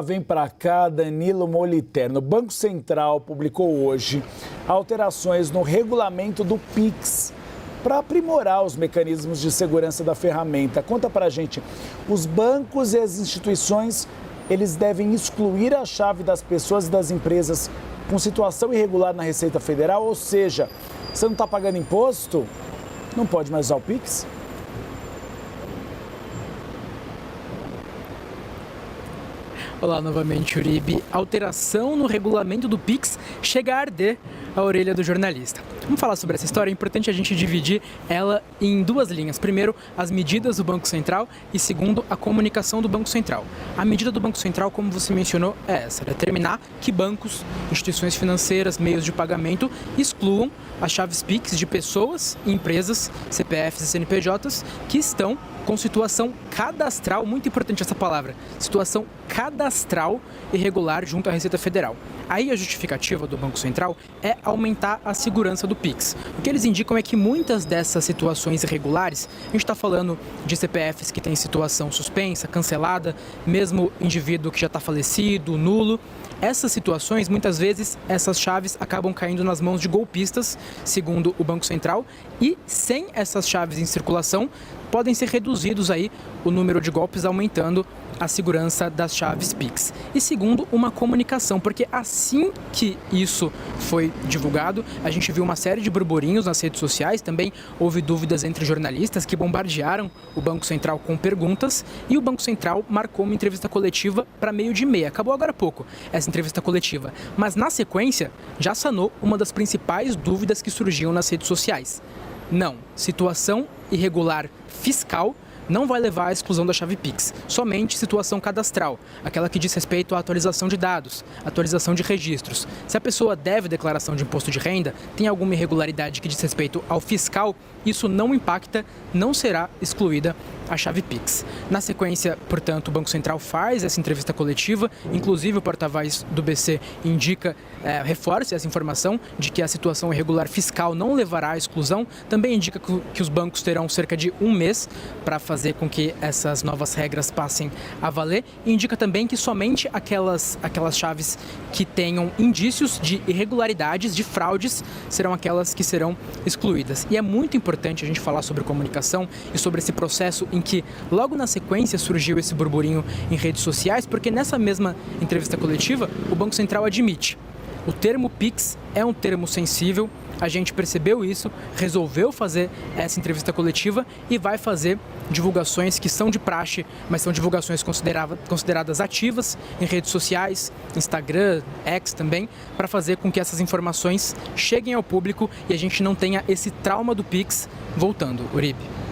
Vem pra cá, Danilo Moliterno. O Banco Central publicou hoje alterações no regulamento do Pix para aprimorar os mecanismos de segurança da ferramenta. Conta pra gente, os bancos e as instituições, eles devem excluir a chave das pessoas e das empresas com situação irregular na Receita Federal, ou seja, você não está pagando imposto, não pode mais usar o Pix? Olá novamente, Uribe. Alteração no regulamento do Pix chega a arder a orelha do jornalista. Vamos falar sobre essa história, é importante a gente dividir ela em duas linhas. Primeiro, as medidas do Banco Central e segundo, a comunicação do Banco Central. A medida do Banco Central, como você mencionou, é essa, determinar que bancos, instituições financeiras, meios de pagamento excluam as chaves Pix de pessoas e empresas, CPFs e CNPJs, que estão com situação cadastral, muito importante essa palavra, situação cadastral irregular junto à Receita Federal. Aí a justificativa do Banco Central é aumentar a segurança do Pix. O que eles indicam é que muitas dessas situações irregulares, a gente está falando de CPFs que têm situação suspensa, cancelada, mesmo indivíduo que já está falecido, nulo. Essas situações, muitas vezes, essas chaves acabam caindo nas mãos de golpistas, segundo o Banco Central, e sem essas chaves em circulação, podem ser reduzidos aí o número de golpes, aumentando a segurança das chaves Pix. E segundo, uma comunicação, porque assim que isso foi divulgado, a gente viu uma série de burburinhos nas redes sociais, também houve dúvidas entre jornalistas que bombardearam o Banco Central com perguntas, e o Banco Central marcou uma entrevista coletiva para 12h30. Acabou agora há pouco essa entrevista coletiva, mas na sequência já sanou uma das principais dúvidas que surgiam nas redes sociais. Não, situação irregular fiscal não vai levar à exclusão da chave Pix, somente situação cadastral, aquela que diz respeito à atualização de dados, atualização de registros. Se a pessoa deve declaração de imposto de renda, tem alguma irregularidade que diz respeito ao fiscal, isso não impacta, não será excluída a chave Pix. Na sequência, portanto, o Banco Central faz essa entrevista coletiva, inclusive o porta-voz do BC reforça essa informação de que a situação irregular fiscal não levará à exclusão, também indica que os bancos terão cerca de um mês para fazer com que essas novas regras passem a valer, e indica também que somente aquelas chaves que tenham indícios de irregularidades, de fraudes, serão aquelas que serão excluídas. E é muito importante a gente falar sobre comunicação e sobre esse processo em que logo na sequência surgiu esse burburinho em redes sociais, porque nessa mesma entrevista coletiva o Banco Central admite: o termo Pix é um termo sensível, a gente percebeu isso, resolveu fazer essa entrevista coletiva e vai fazer divulgações que são de praxe, mas são divulgações consideradas ativas em redes sociais, Instagram, X também, para fazer com que essas informações cheguem ao público e a gente não tenha esse trauma do Pix voltando. Uribe.